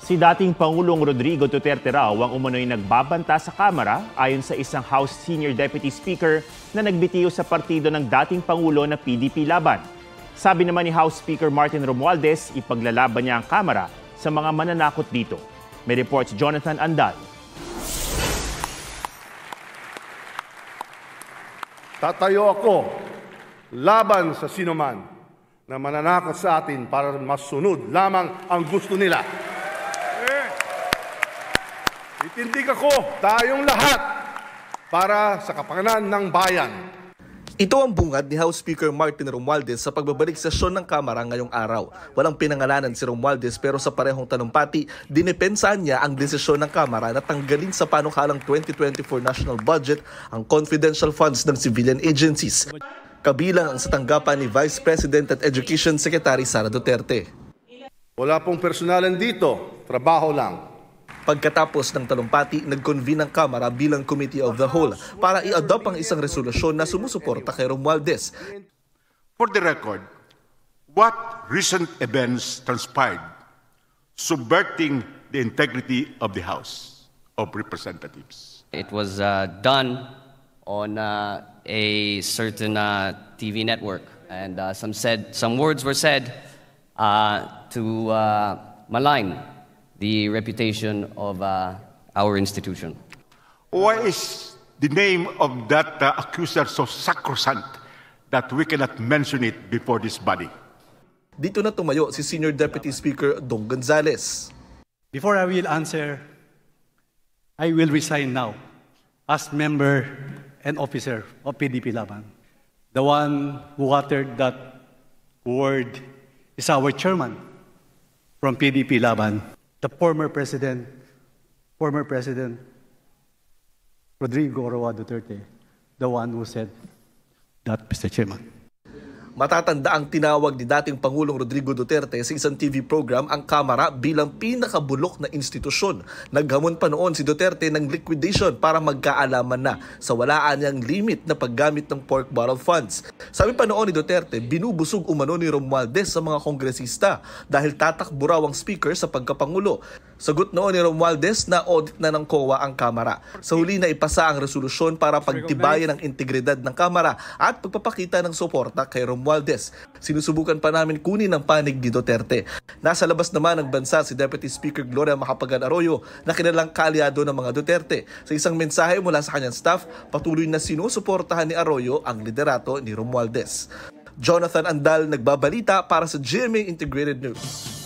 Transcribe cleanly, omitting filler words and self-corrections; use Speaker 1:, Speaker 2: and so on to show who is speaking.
Speaker 1: Si dating Pangulong Rodrigo Duterte raw ang umano'y nagbabanta sa Kamara ayon sa isang House Senior Deputy Speaker na nagbitiyo sa partido ng dating Pangulo na PDP Laban. Sabi naman ni House Speaker Martin Romualdez, ipaglalaban niya ang Kamara sa mga mananakot dito. May report si Jonathan Andal.
Speaker 2: Tatayo ako laban sa sinuman na mananakot sa atin para masunod lamang ang gusto nila. Itindig ako tayong lahat para sa kapakanan ng bayan.
Speaker 3: Ito ang bungad ni House Speaker Martin Romualdez sa pagbabalik sesyon ng Kamara ngayong araw. Walang pinangalanan si Romualdez pero sa parehong talumpati, dinepensaan niya ang desisyon ng Kamara na tanggalin sa panukalang 2024 national budget ang confidential funds ng civilian agencies. Kabilang ang sa tanggapan ni Vice President at Education Secretary Sara Duterte.
Speaker 2: Wala pong personalan dito, trabaho lang.
Speaker 3: Pagkatapos ng talumpati, nag-convene ang Kamara bilang Committee of the Whole para i-adopt ang isang resolusyon na sumusuporta kay Romualdez.
Speaker 4: For the record, what recent events transpired subverting the integrity of the House of Representatives?
Speaker 5: It was done on a certain TV network, and some words were said to malign the reputation of our institution.
Speaker 4: Why is the name of that accuser so sacrosanct that we cannot mention it before this body?
Speaker 3: Dito na tumayo si Senior Deputy Speaker Dong Gonzales.
Speaker 6: Before I will answer, I will resign now as member and officer of PDP Laban. The one who uttered that word is our chairman from PDP Laban. The former President Rodrigo Roa Duterte, the one who said that, Mr. Chairman.
Speaker 3: Matatanda ang tinawag ni dating Pangulong Rodrigo Duterte sa isang TV program ang Kamara bilang pinakabulok na institusyon. Naghamon pa noon si Duterte ng liquidation para magkaalaman na sa walaan niyang limit na paggamit ng pork barrel funds. Sabi pa noon ni Duterte, binubusog umano ni Romualdez sa mga kongresista dahil tatakbo raw ang speaker sa pagkapangulo. Sagot noon ni Romualdez na audit na ng COA ang Kamara. Sa huli na ipasa ang resolusyon para pagtibayan ang integridad ng Kamara at pagpapakita ng suporta kay Romualdez. Sinusubukan pa namin kunin ang panig ni Duterte. Nasa labas naman ng bansa si Deputy Speaker Gloria Macapagal Arroyo na kilalang kaalyado ng mga Duterte. Sa isang mensahe mula sa kanyang staff, patuloy na sinusuportahan ni Arroyo ang liderato ni Romualdez. Jonathan Andal, nagbabalita para sa GMA Integrated News.